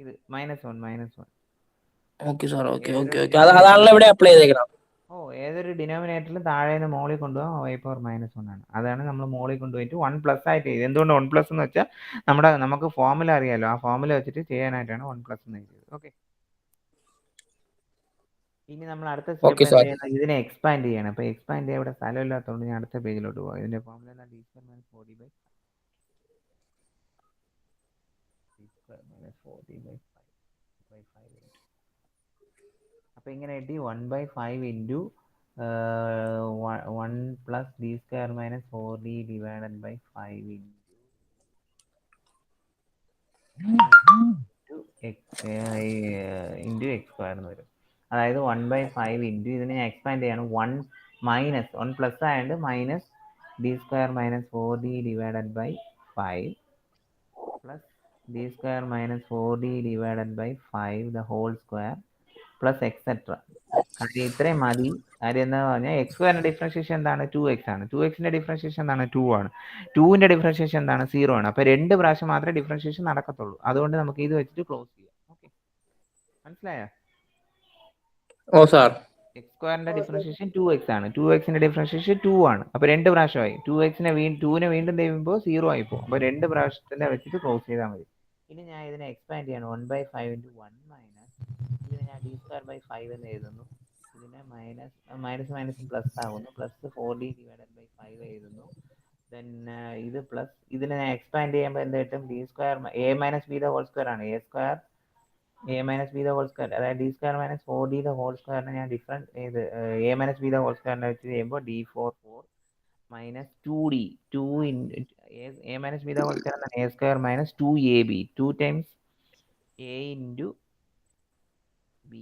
ഇത് -1. Okay sir, okay. അതാണല്ലോ ഇവിടെ അപ്ലൈ ചെയ്തേക്കണം. ഏതൊരു ഡിനോമിനേറ്ററിലും താഴെ നിന്ന് മോളിൽ കൊണ്ടുപോകാൻ y⁻−1 ആണ്. അതാണ് നമ്മൾ മോളിൽ കൊണ്ടുപോയിട്ട് 1+ ആയിട്ട് ചെയ്തത്. എന്തുകൊണ്ട് 1+ എന്ന് വെച്ചാൽ നമുക്ക് ഫോർമുല അറിയാലോ, ആ ഫോർമുല വെച്ചിട്ട് ചെയ്യാനായിട്ടാണ് 1+ എന്ന് എഴുതിയത്. ഓക്കെ, ഇനി നമ്മൾ അടുത്ത സ്റ്റെപ്പ് എന്ത് ചെയ്യുന്നത്? ഇതിനെ എക്സ്പാൻഡ് ചെയ്യണം. അപ്പോൾ എക്സ്പാൻഡ് ചെയ്യാൻ ഇവിടെ സ്ഥലമില്ലാത്തതുകൊണ്ട് ഞാൻ അടുത്ത പേജിലോട്ട് പോകാം. ഇതിന്റെ ഫോർമുല എന്താ? d² - 40/5. അപ്പോൾ ഇങ്ങനെ കിട്ടി 1/5 into 1 + d² - 4d / 5 into x² എന്ന് വരും. അതായത് 1/5 ഇൻറ്റു ഇതിനെ ഞാൻ എക്സ്പാൻഡ് ചെയ്യാണ്. 1 + ആയതുകൊണ്ട് -d² - 4d / 5 plus d² - 4d / 5 the whole square plus etcetera. കാര്യം ഇത്രയും മതി. കാര്യം എന്താ പറഞ്ഞാൽ x² ഡിഫറൻഷിയേഷൻ എന്താണ്? 2x ആണ്. 2xന്റെ ഡിഫറൻഷിയേഷൻ എന്താണ്? 2 ആണ്. 2ന്റെ ഡിഫറൻഷിയേഷൻ എന്താണ്? 0 ആണ്. അപ്പോൾ 2 പ്രാവശ്യം മാത്രമേ ഡിഫറൻഷിയേഷൻ നടക്കത്തുള്ളൂ. അതുകൊണ്ട് നമുക്ക് ഇത് വെച്ചിട്ട് ക്ലോസ് ചെയ്യാം. ഓക്കെ, മനസ്സിലായോ? ഓ സാർ. x² ഡിഫറൻഷിയേഷൻ 2x ആണ്. 2xന്റെ ഡിഫറൻഷിയേഷൻ 2 ആണ്. അപ്പോൾ 2 പ്രാവശ്യമായി. 2നെ വീണ്ടും ചെയ്യുമ്പോൾ 0 ആയി പോകും. അപ്പോൾ 2 പ്രാവശ്യത്തിനെ വെച്ചിട്ട് ക്ലോസ് ചെയ്താൽ മതി. ഇനി ഞാൻ ഇതിനെ എക്സ്പാൻഡ് ചെയ്യാണ്. 1/5 ഇൻറ്റു 1 - ഇതിനെ ഞാൻ d² / 5 എന്ന് എഴുതുന്നു. ഇതിനെ മൈനസ് പ്ലസ് ആകുന്നു. പ്ലസ് 4d / 5 എഴുതുന്നു. ദെൻ ഇത് പ്ലസ് ഇതിനെ ഞാൻ എക്സ്പാൻഡ് ചെയ്യുമ്പോൾ എന്ത് കിട്ടും? d² a - b the whole square ആണ്. a² - b the whole square, അതായത് d² - 4d the whole square ഞാൻ ഡിഫറൻസ് ചെയ്ത് a - b the whole square വെച്ച് ചെയ്യുമ്പോൾ d4 4 - 2d 2 a - b the whole square എന്താണ്? a² - 2ab 2 times a into b.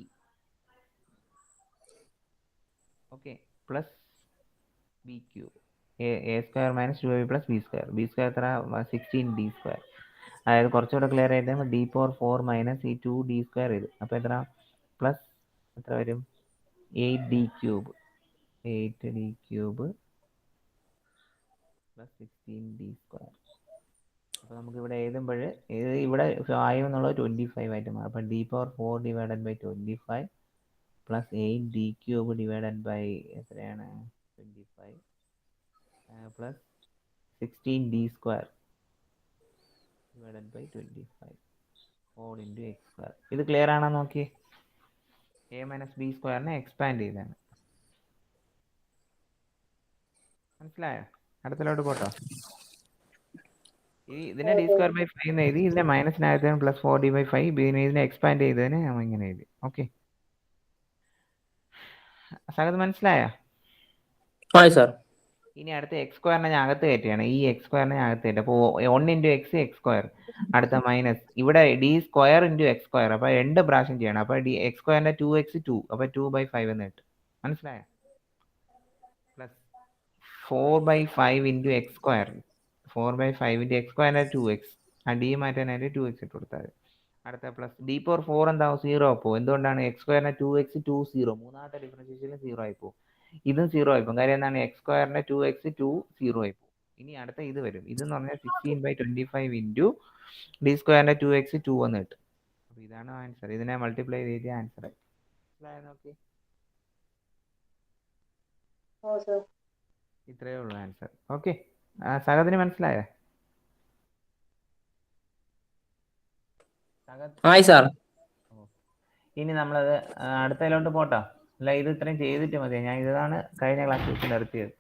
Okay, plus b³ a² - 2ab plus b². b² എത്ര? 16d². അതായത് കുറച്ചുകൂടെ clear ആയിട്ട് d4 4 ഈ 2d² ഇത്. അപ്പോൾ എത്ര? പ്ലസ് എത്ര വരും? 8d³ 8d³ plus 16d². അപ്പോൾ നമുക്ക് ഇവിടെ എഴുതുമ്പോൾ ഇവിടെ 5 എന്നുള്ളത് 25 ആയിട്ട് മാറും. അപ്പോൾ d4 4/25 പ്ലസ് 8d³ എത്രയാണ്? 25 plus 16d² / 25 all into x². ഇത് ക്ലിയർ ആണോ? നോക്കി, a - b² എക്സ്പാൻഡ് ചെയ്താണ്. മനസ്സിലായോ? അടുത്തിലോട്ട് പോട്ടോ. ഇതിനെ d² / 5 എന്ന് എഴുതി. ഇതിനെ മൈനസിനായതിന് പ്ലസ് 4d/5. ഇതിനെ എക്സ്പാൻഡ് ചെയ്തതിന് നമ്മൾ ഇങ്ങനെ എഴുതി. ഓക്കെ, സകത് മനസ്സിലായോ? സാർ. ഇനി അടുത്ത x² ഞാൻ അകത്ത് കയറ്റിയാണ്. ഈ x² ഞാൻ അകത്ത് കയറ്റി. അപ്പോൾ 1 × x x². അടുത്ത മൈനസ് ഇവിടെ d² × x². അപ്പോൾ 2 പ്രാവശ്യം ചെയ്യണം. അപ്പോൾ x²ന്റെ 2x 2. അപ്പോൾ 2/5 എന്ന് കിട്ടും. മനസ്സിലായോ? Plus 4/5 × x². 4/5 × x²ന്റെ 2x. ആ d മാറ്റാനായിട്ട് 2x ഇട്ട് കൊടുത്താൽ മതി. അടുത്ത പ്ലസ് d4 4 എന്താവും? 0 പോകും. എന്തുകൊണ്ടാണ്? x²ന്റെ 2x 2 0. മൂന്നാമത്തെ ഡിഫറൻഷിയേഷനിൽ 0 ആയി പോകും. ഇതും 0 ആയി പോകും. കാര്യം എന്താണ്? x²ന്റെ 2x 2 0 ആയി പോകും. ഇനി അടുത്ത ഇത് വരും. ഇതെന്ന് പറഞ്ഞാൽ 16/25 ഇൻറ്റു d²ന്റെ 2x 2 എന്ന് കിട്ടും. അപ്പോൾ ഇതാണ് ആൻസർ. ഇതിനെ മൾട്ടിപ്ലൈ ചെയ്ത ആൻസർ ആയി. നോക്കി, ഇത്രയേ ഉള്ളൂ ആൻസർ. ഓക്കെ, സഗതിന് മനസ്സിലായോ? സാർ. ഇനി നമ്മളത് അടുത്തതിലോട്ട് പോട്ടോ. അല്ല, ഇത് ഇത്രയും ചെയ്തിട്ട് മതി. ഞാൻ ഇതാണ് കഴിഞ്ഞ ക്ലാസ് വെച്ച് നിർത്തിയത്.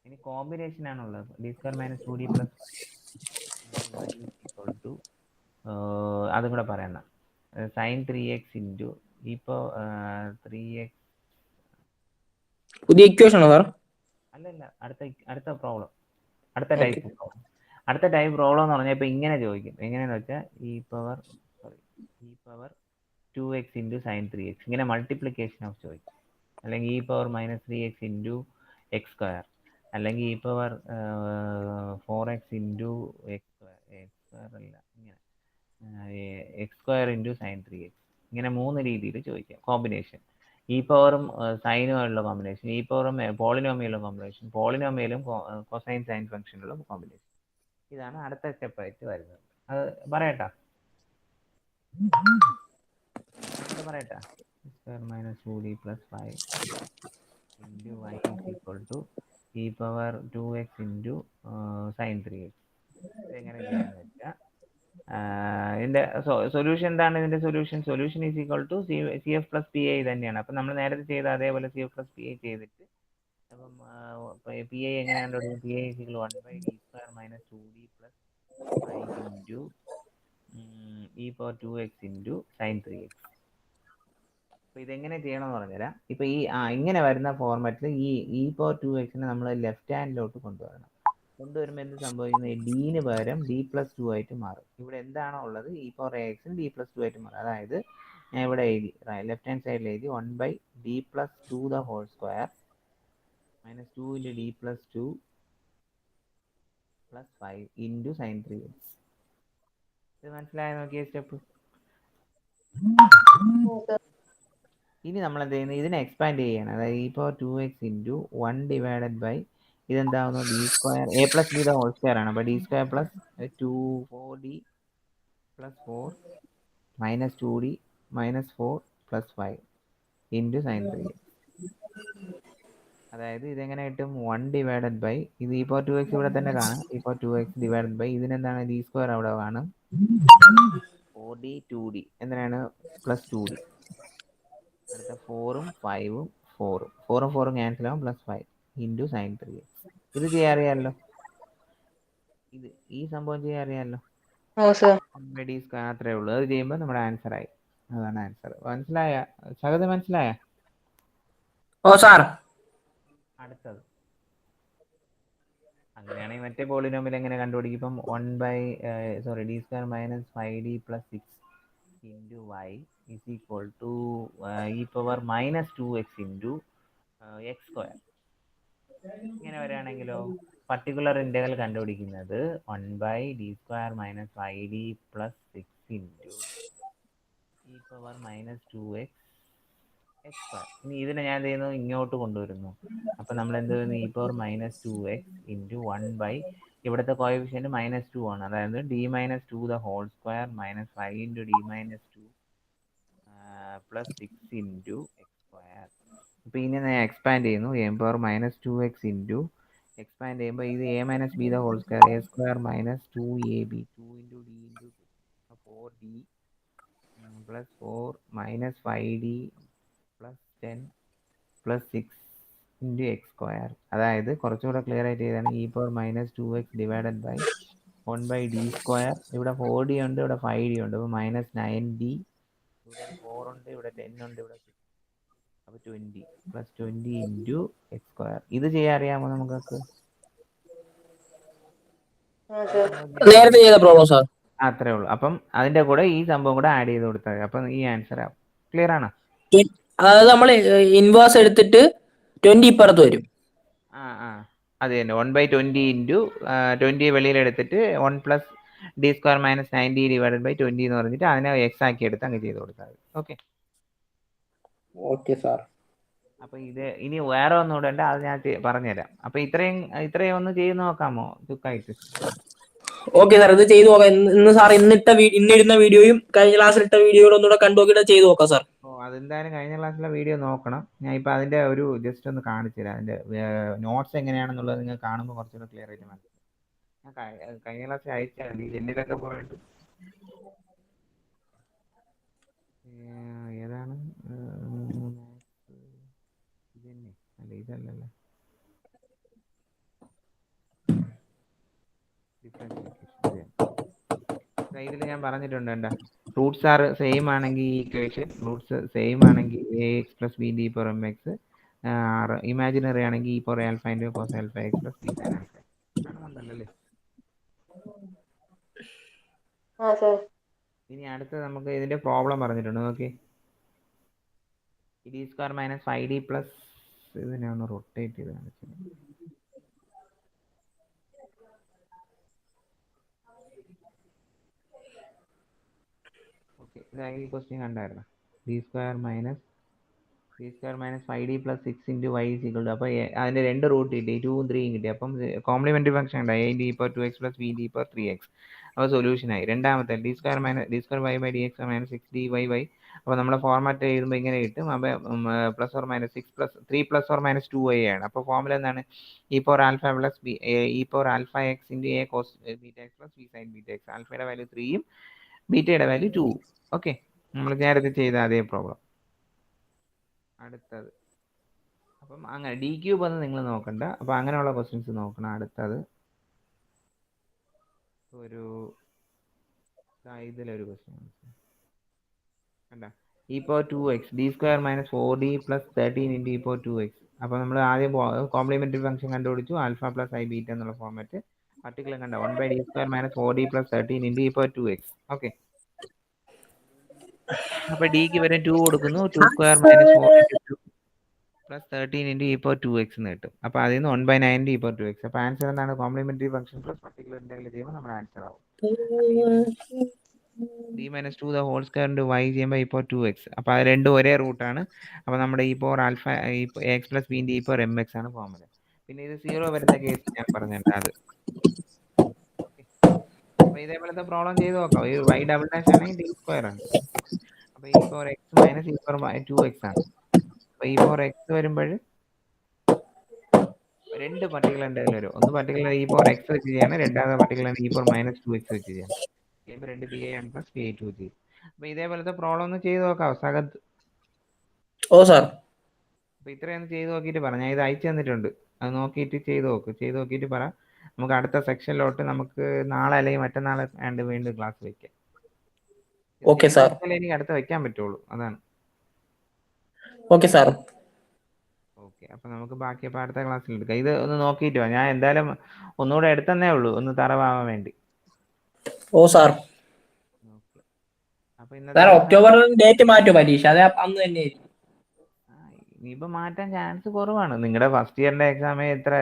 ഇനി കോമ്പിനേഷൻ ആണുള്ളത്. d² - 2d + അതും കൂടെ പറയണം. സൈൻ 3x ഇൻറ്റു ഇപ്പോൾ 3x പുതിയ ഇക്വേഷൻ ആണോ സാർ? അല്ലല്ല, അടുത്ത പ്രോബ്ലം, അടുത്ത ഓക്കെ. Type problem. അടുത്ത ടൈപ്പ് പ്രോബ്ലം എന്ന് പറഞ്ഞാൽ ഇപ്പോൾ ഇങ്ങനെ ചോദിക്കും. എങ്ങനെയാണെന്ന് വെച്ചാൽ E power 2x into sine 3x, ഇങ്ങനെ മൾട്ടിപ്ലിക്കേഷൻ ഓഫ് ചോദിക്കും. അല്ലെങ്കിൽ e power -3x into x square, അല്ലെങ്കിൽ e power 4x into x square അല്ല, ഇങ്ങനെ X square into sine 3x, ഇങ്ങനെ 3 രീതിയിൽ ചോദിക്കാം കോമ്പിനേഷൻ. ഇ പവറും സൈനുമായുള്ള കോമ്പിനേഷൻ, ഇ പവറും പോളിനോമിയലും കോമ്പിനേഷൻ, പോളിനോമിയലും കൊസൈൻ സൈൻ ഫംഗ്ഷനുള്ള കോമ്പിനേഷൻ. ഇതാണ് അടുത്ത സ്റ്റെപ്പായിട്ട് വരുന്നത്. അത് പറയട്ടാ, പറയട്ടാ. Square minus 2d plus 5 into y is equal to e power 2x into sine 3x. ഇതെങ്ങനെ ചെയ്യാന്ന് വെച്ചാൽ ഇതിന്റെ സൊല്യൂഷൻ എന്താണ്? ഇതിന്റെ solution is equal to C F plus P I തന്നെയാണ്. അപ്പം നമ്മൾ നേരത്തെ ചെയ്ത അതേപോലെ C F plus P I ചെയ്തിട്ട്, അപ്പം പി ഐ എങ്ങനെ കണ്ടുപിടിക്കും? P I is equal 1/d square minus 2d plus 5 into e power 2x into sine 3x. അപ്പോൾ ഇതെങ്ങനെ ചെയ്യണമെന്ന് പറഞ്ഞുതരാം. ഇപ്പോൾ ഇങ്ങനെ വരുന്ന ഫോർമാറ്റിൽ ഇ പവർ 2xനെ നമ്മൾ ലെഫ്റ്റ് ഹാൻഡിലോട്ട് കൊണ്ടുവരണം. കൊണ്ടുവരുമ്പോൾ എന്ത് സംഭവിക്കുന്നത്? ഡീന് പകരം d പ്ലസ് 2 ആയിട്ട് മാറും. ഇവിടെ എന്താണോ ഉള്ളത് ഇ പവർ എക്സിന് d പ്ലസ് 2 ആയിട്ട് മാറും. അതായത് ഞാൻ ഇവിടെ എഴുതി, ലെഫ്റ്റ് ഹാൻഡ് സൈഡിൽ എഴുതി 1/d plus 2 the whole square minus 2 into d plus 2 plus 5 into sine 3x. ഇത് മനസ്സിലായോ? നോക്കിയ സ്റ്റെപ്പ്. ഇനി നമ്മൾ എന്ത് ചെയ്യുന്നത്? ഇതിനെ എക്സ്പാൻഡ് ചെയ്യണം. അതായത് e power 2x into 1 divided by ഇതെന്താവുന്നു? D square a plus b the whole square ആണ്. അപ്പോൾ d square plus 4d plus 4 minus 2d minus 4 plus 5 into sine 3x. അതായത് ഇതെങ്ങനെ കിട്ടും? 1 ഡിവൈഡഡ് ബൈ ഇത് ഇ പവർ 2x ഇവിടെ തന്നെ കാണും. E power 2x divided by ഇതിനെന്താണ്? ഡി സ്ക്വയർ അവിടെ കാണും. 4d 2d എന്തിനാണ്? Plus 2d. അടുത്ത 4ഉം 5ഉം 4ഉം ക്യാൻസൽ ആവും, പ്ലസ് 5 ഇൻറ്റു സൈൻ 3x. ഇത് ചെയ്യാൻ അറിയാമല്ലോ, ഈ സംഭവം ചെയ്യാൻ അറിയാമല്ലോ. ഡി സ്ക്വയർ അത്രേ ഉള്ളൂ. അത് ചെയ്യുമ്പോൾ നമ്മുടെ ആൻസർ ആയി. അതാണ് ആൻസർ. മനസ്സിലായ സഹത്? മനസ്സിലായ? ഓ സാർ. അടുത്തത് അങ്ങനെയാണെങ്കിൽ മറ്റേ പോളിനോമിയൽ എങ്ങനെ കണ്ടുപിടിക്കും? ഇപ്പം D square minus 5d plus 6 into y is equal to e power minus 2x into x square. ഇങ്ങനെ വരികയാണെങ്കിലോ പർട്ടിക്കുലർ ഇന്റഗ്രൽ കണ്ടുപിടിക്കുന്നത് 1/d square minus 5d plus 6 into e power minus 2x x square. ഇനി ഇതിനെ ഞാൻ എന്ത് ചെയ്യുന്നു? ഇങ്ങോട്ട് കൊണ്ടുവരുന്നു. അപ്പം നമ്മൾ എന്ത് ചെയ്യുന്നു? E power minus 2x into 1/, ഇവിടുത്തെ കോഎഫിഷ്യന്റ് -2 ആണ്. അതായത് d minus 2 the whole square minus 5 into d minus 2 plus 6 into x square. അപ്പോൾ ഇനി ഞാൻ എക്സ്പാൻഡ് ചെയ്യുന്നു. E power minus 2x into expand ചെയ്യുമ്പോൾ ഇത് a minus b the whole square, a square minus 2ab 2 into d into 4d plus 4 minus 5d plus 10 plus 6 into x square. അതായത് കുറച്ചുകൂടെ clear ആയിട്ട് ചെയ്താണ് e power minus 2x divided by 1/d square. ഇവിടെ 4d ഉണ്ട്, ഇവിടെ 5d ഉണ്ട്. അപ്പോൾ minus 9d, ഇവിടെ ഒരു 4 ഉണ്ട്, ഇവിടെ 10 ഉണ്ട്, ഇവിടെ 6, അപ്പോൾ 20 പ്ലസ് 20 ഇൻറ്റു എക്സ് സ്ക്വയർ. ഇത് ചെയ്യാൻ അറിയാമോ നമുക്ക്? നേരത്തെ ചെയ്ത പ്രോബ്ലം സാർ. അത്രേ ഉള്ളൂ. അപ്പം അതിന്റെ കൂടെ ഈ സംഭവം കൂടെ ആഡ് ചെയ്ത് കൊടുത്താൽ അപ്പം ഈ ആൻസർ ആവും. ക്ലിയർ ആണോ? അതായത് നമ്മൾ ഇൻവേഴ്സ് എടുത്തിട്ട് 20 ഇപ്പുറത്ത് വരും. അത് തന്നെ 1/20 ഇൻറ്റു 20 വെളിയിലെടുത്തിട്ട് 1 plus d square minus 90 divided by 20 എന്ന് പറഞ്ഞിട്ട് അതിനെ എക്സ് ആക്കി എടുത്ത് അങ്ങ് ചെയ്ത് കൊടുത്താൽ മതി. Okay sir. അപ്പൊ ഇത് ഇനി വേറെ ഒന്നും ഇടണ്ട, അത് ഞാൻ പറഞ്ഞുതരാം. അപ്പൊ ഇത്രയും ഒന്ന് ചെയ്ത് നോക്കാമോ ചുക്കായിട്ട്? ഓക്കെ സാർ, ഇത് ചെയ്തു നോക്കാം. ഇന്ന് സാർ ഇന്നിടുന്ന വീഡിയോയും കഴിഞ്ഞ ക്ലാസ്സിൽ ഇട്ട വീഡിയോയും ഒന്നുകൂടെ കണ്ടു നോക്കിയിട്ട് ചെയ്തു നോക്കാം സാർ. അതെന്തായാലും കഴിഞ്ഞ ക്ലാസ്സിലെ വീഡിയോ നോക്കണം. ഞാൻ ഇപ്പൊ അതിന്റെ ഒരു ജസ്റ്റ് ഒന്ന് കാണിച്ചു തരാം. അതിന്റെ നോട്ട്സ് എങ്ങനെയാണെന്നുള്ളത് നിങ്ങൾ കാണുമ്പോൾ കുറച്ചുകൂടെ ക്ലിയർ ആയിട്ട് മനസ്സിലാവും. ഞാൻ കഴിഞ്ഞ ക്ലാസ്സിൽ അയച്ചാൽ എന്നിലൊക്കെ പോയിട്ട് ഏതാണ് ഇതന്നെ അല്ല, ഇതല്ലല്ലോ, ഡിഫറൻഷിയേഷൻ ഇതിൽ ഞാൻ പറഞ്ഞിട്ടുണ്ട്. എന്താ റൂട്ട്സ് ആർ സെയിം ആണെങ്കിൽ ഈ ഇക്വേഷൻ റൂട്ട്സ് സെയിം ആണെങ്കിൽ a x plus b d per m x imaginary ആണെങ്കിൽ e per alpha into cos alpha x plus b sine alpha കാണുന്നുണ്ടല്ലേ? ആ സർ. ഇനി അടുത്ത് നമുക്ക് ഇതിന്റെ പ്രോബ്ലം പറഞ്ഞിട്ടുണ്ട് നോക്കി. D square minus 5d plus ഇതിനെയാണ് റൊട്ടേറ്റ് ചെയ്ത് കാണിച്ചത്. ഓക്കെ, ഇതായി ക്വസ്റ്റ്യൻ കണ്ടായിരുന്നു. D square minus 5d plus 6 into y equal to, അപ്പോൾ അതിന്റെ 2 റൂട്ട് കിട്ടി, 2ഉം 3ഉം കിട്ടി. അപ്പം കോംപ്ലിമെന്ററി ഫംഗ്ഷൻ ഉണ്ടായി a d power 2x plus b d power 3x. അപ്പോൾ സൊല്യൂഷൻ ആയി. രണ്ടാമത്തെ d square y by d x minus 6d y y. അപ്പോൾ നമ്മുടെ ഫോർമാറ്റ് എഴുതുമ്പോൾ ഇങ്ങനെ കിട്ടും. അപ്പോൾ plus or minus 3 plus or minus 2y ആണ്. അപ്പോൾ ഫോർമുല എന്താണ്? E power alpha plus b e power alpha x into a cos beta x plus b sine beta x. ആൽഫയുടെ വാല്യൂ 3ഉം ബീറ്റയുടെ വാല്യൂ 2ഉം. ഓക്കെ, നമ്മൾ നേരത്തെ ചെയ്ത അതേ പ്രോബ്ലം. അടുത്തത് അപ്പം അങ്ങനെ ഡി ക്യൂബ് ഒന്നും നിങ്ങൾ നോക്കണ്ട. അപ്പം അങ്ങനെയുള്ള ക്വസ്റ്റ്യൻസ് നോക്കണം. അടുത്തത് ഇതിലൊരു ക്വസ്റ്റ്യൻ കണ്ട, e power 2x d square minus 4d plus 13 into e power 2x. അപ്പോൾ നമ്മൾ ആദ്യം കോംപ്ലിമെന്ററി ഫംഗ്ഷൻ കണ്ടുപിടിച്ചു, ആൽഫ പ്ലസ് ഐ ബീറ്റ എന്നുള്ള ഫോർമാറ്റ്. പർട്ടിക്കുലർ കണ്ട 1 by d square minus 4d plus 13 into e power 2x. Okay, അപ്പോൾ ഡിക്ക് വരെ 2 കൊടുക്കുന്നു. 2 square minus 4 into 2 plus 13 into e power 2x എന്ന് കിട്ടും. അപ്പോൾ അതിൽ നിന്ന് 1 ബൈ 9 ഇ പവർ 2x. അപ്പോൾ ആൻസർ എന്താണ്? Complementary function plus particular integral ചെയ്യുമ്പോൾ നമ്മുടെ ആൻസർ ആവും d minus 2 the whole square into y ചെയ്യുമ്പോൾ ഇ പവർ 2x. അപ്പോൾ അത് രണ്ടും ഒരേ റൂട്ടാണ്. അപ്പോൾ നമ്മുടെ e power alpha x plus b e power m x ആണ് ഫോർമുല. പിന്നെ ഇത് 0 വരുന്ന കേസ് ഞാൻ പറഞ്ഞിട്ടുണ്ട് അത്. അപ്പോൾ ഇതേപോലത്തെ പ്രോബ്ലം ചെയ്ത് നോക്കാം. ഈ y ഡബിൾ ഡാഷ് ആണെങ്കിൽ ഡി സ്ക്വയർ ആണ്. അപ്പോൾ E power X minus E power 2x ആണ്. അപ്പോൾ ഇ പവർ എക്സ് വരുമ്പോൾ രണ്ട് പർട്ടിക്കുലർ ഇന്റഗ്രൽ വരും. ഒന്ന് പർട്ടിക്കുലർ ഇ പവർ എക്സ് വെച്ച് ചെയ്യണം, രണ്ടാമത്തെ particular E power minus 2x വെച്ച് ചെയ്യണം. രണ്ട് പി ഐ ആണ് പ്ലസ് പി ഐ 2 ചെയ്യും. അപ്പോൾ ഇതേപോലത്തെ പ്രോബ്ലം ഒന്ന് ചെയ്ത് നോക്കാം സഗത്. ഓ സാർ. അപ്പോൾ ഇത്രയൊന്ന് ചെയ്ത് നോക്കിയിട്ട് പറ. ഞാൻ ഇത് അയച്ചു തന്നിട്ടുണ്ട്, അത് നോക്കിയിട്ട് ചെയ്ത് നോക്ക്. ചെയ്ത് നോക്കിയിട്ട് പറ. നമുക്ക് അടുത്ത സെക്ഷനിലോട്ട് നമുക്ക് നാളെ അല്ലെങ്കിൽ മറ്റന്നാളെ വീണ്ടും ക്ലാസ് വെക്കാം. Okay sir. എനിക്ക് അടുത്ത വെക്കാൻ പറ്റുള്ളൂ, അതാണ്. Okay sir. ഓക്കെ, അപ്പോൾ നമുക്ക് ബാക്കി അപ്പോൾ അടുത്ത ക്ലാസ്സിൽ എടുക്കാം. ഇത് ഒന്ന് നോക്കിയിട്ട് വാ. ഞാൻ എന്തായാലും ഒന്നുകൂടെ എടുത്തന്നേ ഉള്ളൂ, ഒന്ന് തറവാൻ വേണ്ടി. ഓ സാർ. അപ്പോൾ സാർ ഒക്ടോബർ ഡേറ്റ് മാറ്റും പരീക്ഷ, അത് അന്ന് തന്നെ. ഇനിയിപ്പോൾ മാറ്റാൻ ചാൻസ് കുറവാണ്. നിങ്ങളുടെ ഫസ്റ്റ് ഇയറിന്റെ എക്സാം എത്ര